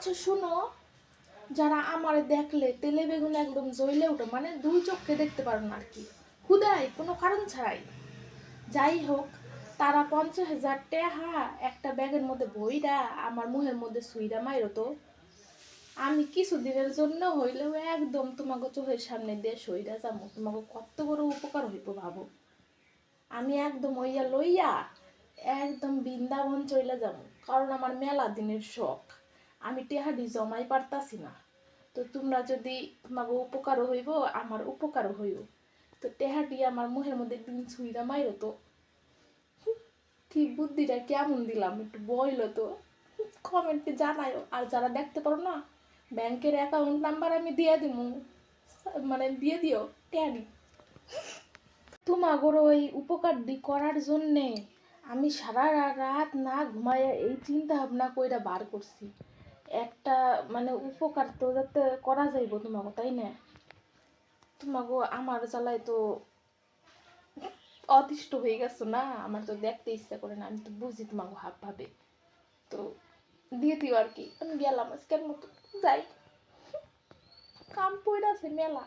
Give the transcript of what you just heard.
আচ্ছা শুনো, যারা আমার দেখলে তেলে বেগুনে একদম জ্বলে ওঠে, মানে দুই চোখে দেখতে পারো না আর কি, হুদাই কোনো কারণ ছাড়াই, যাই হোক, তারা 50,000 টাকা একটা ব্যাগের মধ্যে বইরা আমার মুহের মধ্যে সুইরা মাইরো তো আমি কিছুদিনের জন্য হইলেও একদম তোমাকে চোখের সামনে দিয়ে সইরা যাবো, তোমাকে কত বড় উপকার হইব ভাবো। আমি একদম ওইয়া লইয়া একদম বৃন্দাবন চলে যাব, কারণ আমার মেলা দিনের শখ, আমি টেহাডি জমাই পারতাছি না। তো তোমরা যদি তোমাকে উপকারও হইব আমার উপকারও হইব, তো টেহাডি আমার মুখের মধ্যে দিন ছুঁইরা মাইরো তো। কি বুদ্ধিটা কেমন দিলাম একটু বইলো তো, কমেন্টে জানাইও। আর যারা দেখতে পারো না, ব্যাংকের অ্যাকাউন্ট নাম্বার আমি দিয়ে দিব, মানে দিয়ে দিও টেহাডি। তোমাগর ওই উপকারটি করার জন্যে আমি সারা রাত না ঘুমাইয়া এই চিন্তা ভাবনা কইরা বার করছি একটা, মানে উপকার তো যাতে করা যাইব তোমাকে, তাই না? তোমাকে আমার জ্বালায় তো অতিষ্ঠ হয়ে গেছো না, আমার তো দেখতে ইচ্ছা করে না, আমি তো বুঝি তোমাকে হাব ভাবে। তো দিয়ে দিও আর কি, আমি গেলাম আজকের মতো, যাই, কাম পড়ে আছে মেলা।